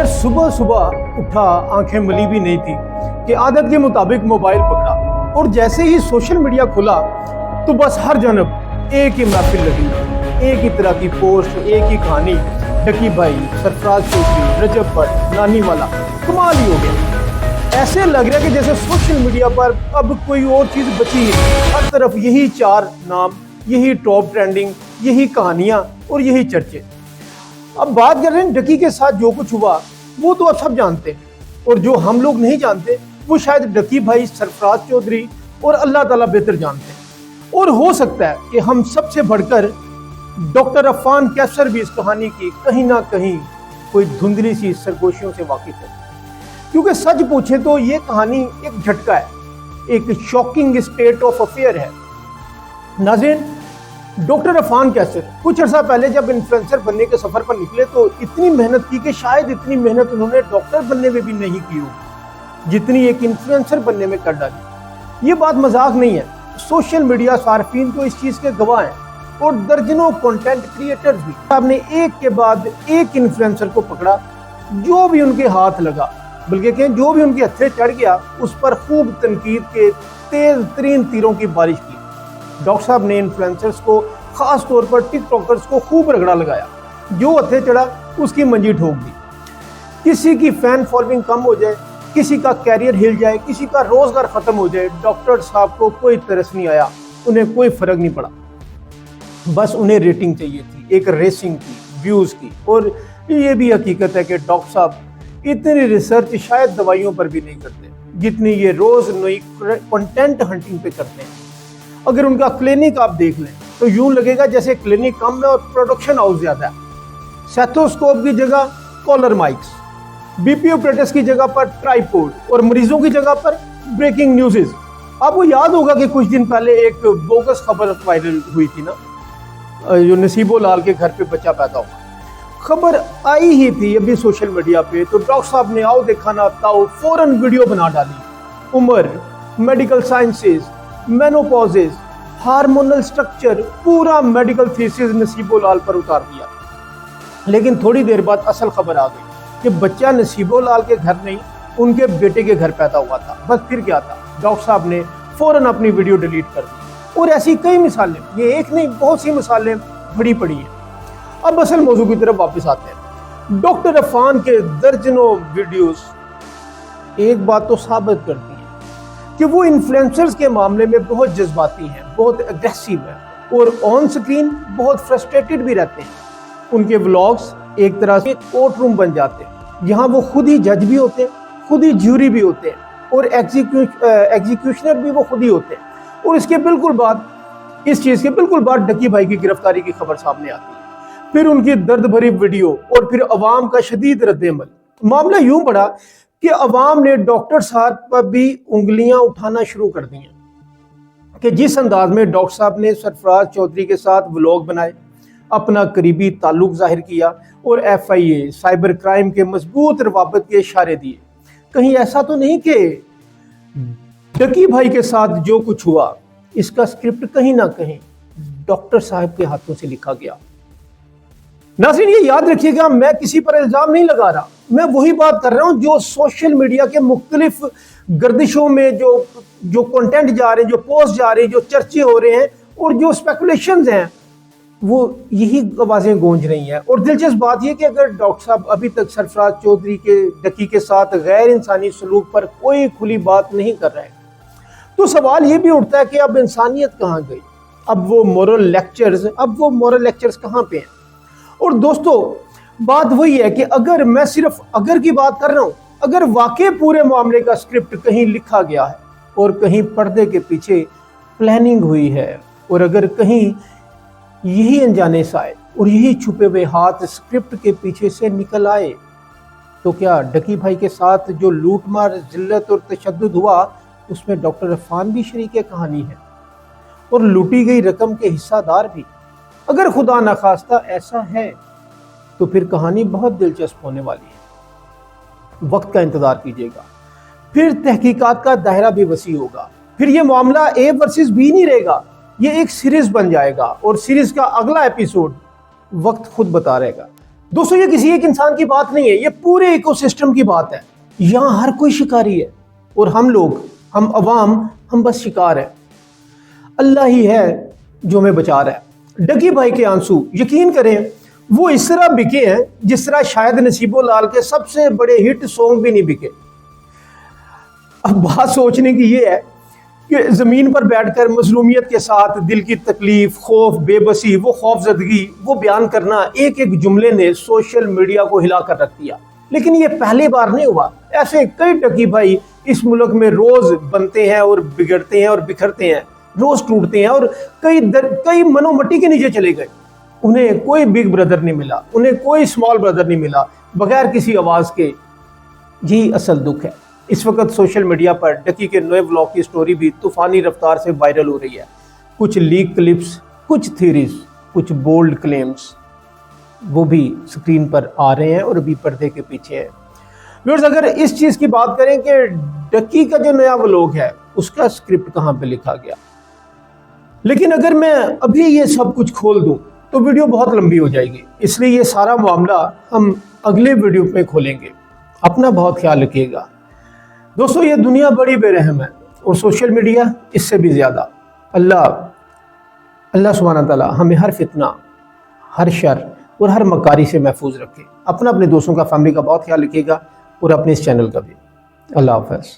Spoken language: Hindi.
यार सुबह सुबह उठा, आंखें मली भी नहीं थी कि आदत के मुताबिक मोबाइल पकड़ा और जैसे ही सोशल मीडिया खुला तो बस हर जानब एक ही महफिल लगी, एक ही तरह की पोस्ट, एक ही कहानी। डकी भाई, सरफराज चौधरी, रजब भट्ट, नानी वाला, कमाल ही हो गया। ऐसे लग रहा है कि जैसे सोशल मीडिया पर अब कोई और चीज़ बची है। हर तरफ यही चार नाम, यही टॉप ट्रेंडिंग, यही कहानियाँ और यही चर्चे। अब बात कर रहे हैं डकी के साथ जो कुछ हुआ वो तो अब सब जानते हैं, और जो हम लोग नहीं जानते वो शायद डकी भाई, सरफराज चौधरी और अल्लाह ताला बेहतर जानते हैं। और हो सकता है कि हम सबसे बढ़कर डॉक्टर अफान कैसर भी इस कहानी की कहीं ना कहीं कोई धुंधली सी सरगोशियों से वाकिफ है, क्योंकि सच पूछे तो ये कहानी एक झटका है, एक शॉकिंग स्टेट ऑफ अफेयर है। नाज़रीन, डॉक्टर अफान कैसर कुछ अर्सा पहले जब इन्फ्लुएंसर बनने के सफर पर निकले तो इतनी मेहनत की कि शायद इतनी मेहनत उन्होंने डॉक्टर बनने में भी नहीं की हो जितनी एक इन्फ्लुएंसर बनने में कर डाली। ये बात मजाक नहीं है। सोशल मीडिया सार्फिन तो इस चीज के गवाह हैं और दर्जनों कंटेंट क्रिएटर्स भी। आपने एक के बाद एक इन्फ्लुएंसर को पकड़ा, जो भी उनके हाथ लगा, बल्कि कहें जो भी उनके हत्थे चढ़ गया, उस पर खूब तनकीद के तेज तरीन तीरों की बारिश की। डॉक्टर साहब ने इन्फ्लुएंसर्स को, खास तौर पर टिकटॉकर्स को खूब रगड़ा लगाया। जो हत्थे चढ़ा उसकी मंजी ठोक दी। किसी की फैन फॉलोइंग कम हो जाए, किसी का कैरियर हिल जाए, किसी का रोजगार खत्म हो जाए, डॉक्टर साहब को कोई तरस नहीं आया, उन्हें कोई फर्क नहीं पड़ा। बस उन्हें रेटिंग चाहिए थी, एक रेसिंग की, व्यूज की। और ये भी हकीकत है कि डॉक्टर साहब इतनी रिसर्च शायद दवाइयों पर भी नहीं करते जितनी ये रोज नई कंटेंट हंटिंग पे करते हैं। अगर उनका क्लिनिक आप देख लें तो यूं लगेगा जैसे क्लिनिक कम है और प्रोडक्शन हाउस ज्यादा है। सेथोस्कोप की जगह कॉलर माइक्स, बीपी ऑपरेटर्स की जगह पर ट्राइपॉड और मरीजों की जगह पर ब्रेकिंग न्यूज़। आपको याद होगा कि कुछ दिन पहले एक बोगस खबर वायरल हुई थी ना, जो नसीबो लाल के घर पे बच्चा पैदा हुआ। खबर आई ही थी अभी सोशल मीडिया पे, तो डॉक्टर साहब ने आओ देखा ना ताओ फौरन वीडियो बना डाली। उम्र, मेडिकल साइंसेज, मेनोपॉजेज, हार्मोनल स्ट्रक्चर, पूरा मेडिकल थीसिस नसीबो लाल पर उतार दिया। लेकिन थोड़ी देर बाद असल खबर आ गई कि बच्चा नसीबो लाल के घर नहीं, उनके बेटे के घर पैदा हुआ था। बस फिर क्या था, डॉक्टर साहब ने फौरन अपनी वीडियो डिलीट कर दी। और ऐसी कई मिसालें, ये एक नहीं बहुत सी मिसालें बड़ी पड़ी हैं। अब असल मौजू की तरफ वापस आते हैं। डॉक्टर अफान के दर्जनों वीडियोस एक बात तो साबित करती है कि वो इन्फ्लुएंसर्स के मामले में बहुत जज्बाती हैं, बहुत एग्रेसिव हैं और ऑन स्क्रीन बहुत फ्रस्ट्रेटेड भी रहते हैं। उनके व्लॉग्स एक तरह से कोर्ट रूम बन जाते हैं, जहां वो खुद ही जज भी होते हैं, खुद ही ज्यूरी भी होते हैं और एग्जीक्यूशनर भी वो खुद ही होते हैं। और इसके बिल्कुल बाद, इस चीज़ के बिल्कुल बाद डकी भाई की गिरफ्तारी की खबर सामने आती है। फिर उनकी दर्द भरी वीडियो और फिर अवाम का शदीद रद्द-ए-अमल। मामला यूं बढ़ा कि अवाम ने डॉक्टर साहब पर भी उंगलियां उठाना शुरू कर दी हैं कि जिस अंदाज में डॉक्टर साहब ने सरफराज चौधरी के साथ व्लॉग बनाए, अपना करीबी ताल्लुक जाहिर किया और FIA, साइबर क्राइम के मजबूत रवाबत के इशारे दिए। कहीं ऐसा तो नहीं कि डकी भाई के साथ जो कुछ हुआ इसका स्क्रिप्ट कहीं ना कहीं डॉक्टर साहब के हाथों से लिखा गया। नाज़रीन, ये याद रखिएगा, मैं किसी पर इल्जाम नहीं लगा रहा, मैं वही बात कर रहा हूं जो सोशल मीडिया के मुख्तलिफ गर्दिशों में जो कंटेंट जा रहे हैं, जो पोस्ट जा रही हैं, जो चर्चे हो रहे हैं और जो स्पेकुलेशंस हैं, वो यही आवाज़ें गूंज रही हैं। और दिलचस्प बात यह कि अगर डॉक्टर साहब अभी तक सरफराज चौधरी के डकी के साथ गैर इंसानी सलूक पर कोई खुली बात नहीं कर रहे हैं, तो सवाल ये भी उठता है कि अब इंसानियत कहाँ गई? अब वो मोरल लेक्चर्स कहाँ पे हैं? और दोस्तों, बात वही है कि अगर मैं सिर्फ अगर की बात कर रहा हूं, अगर वाकई पूरे मामले का स्क्रिप्ट कहीं लिखा गया है और कहीं पर्दे के पीछे प्लानिंग हुई है, और अगर कहीं यही अनजाने से आए और यही छुपे हुए हाथ स्क्रिप्ट के पीछे से निकल आए, तो क्या डकी भाई के साथ जो लूटमार, जिल्लत और तशद्दुद हुआ उसमें डॉक्टर अफान भी शरीक कहानी है और लूटी गई रकम के हिस्सादार भी? अगर खुदा न खास्ता ऐसा है तो फिर कहानी बहुत दिलचस्प होने वाली है। वक्त का इंतजार कीजिएगा, फिर तहकीकात का दायरा भी वसी होगा। फिर ये मामला A वर्सेस B नहीं रहेगा, ये एक सीरीज बन जाएगा और सीरीज का अगला एपिसोड वक्त खुद बता रहेगा। दोस्तों ये किसी एक इंसान की बात नहीं है, ये पूरे इकोसिस्टम की बात है। यहाँ हर कोई शिकारी है और हम लोग, हम अवाम, हम बस शिकार है। अल्लाह ही है जो हमें बचा रहा है। डकी भाई के आंसू, यकीन करें, वो इस तरह बिके हैं जिस तरह शायद नसीबो लाल के सबसे बड़े हिट सॉन्ग भी नहीं बिके। अब बात सोचने की ये है कि ज़मीन पर बैठकर मजलूमियत के साथ दिल की तकलीफ, खौफ, बेबसी, वो खौफजदगी, वो बयान करना एक एक जुमले ने सोशल मीडिया को हिला कर रख दिया। लेकिन ये पहली बार नहीं हुआ, ऐसे कई डकी भाई इस मुल्क में रोज बनते हैं और बिगड़ते हैं और बिखरते हैं, रोज टूटते हैं और कई मनोमट्टी के नीचे चले गए। उन्हें कोई बिग ब्रदर नहीं मिला, उन्हें कोई स्मॉल ब्रदर नहीं मिला, बगैर किसी आवाज़ के। यही असल दुख है। इस वक्त सोशल मीडिया पर डकी के नए व्लॉग की स्टोरी भी तूफानी रफ्तार से वायरल हो रही है। कुछ लीक क्लिप्स, कुछ थ्योरीज, कुछ बोल्ड क्लेम्स, वो भी स्क्रीन पर आ रहे हैं और अभी पर्दे के पीछे हैं। व्यूअर्स, अगर इस चीज़ की बात करें कि डकी का जो नया व्लॉग है उसका स्क्रिप्ट कहाँ पे लिखा गया, लेकिन अगर मैं अभी ये सब कुछ खोल दूं तो वीडियो बहुत लंबी हो जाएगी, इसलिए ये सारा मामला हम अगले वीडियो में खोलेंगे। अपना बहुत ख्याल रखिएगा दोस्तों। ये दुनिया बड़ी बेरहम है और सोशल मीडिया इससे भी ज़्यादा। अल्लाह सुब्हानहू तआला हमें हर फितना, हर शर और हर मकारी से महफूज रखे। अपने दोस्तों का, फैमिली का बहुत ख्याल रखिएगा और अपने इस चैनल का भी। अल्लाह हाफ़िज़।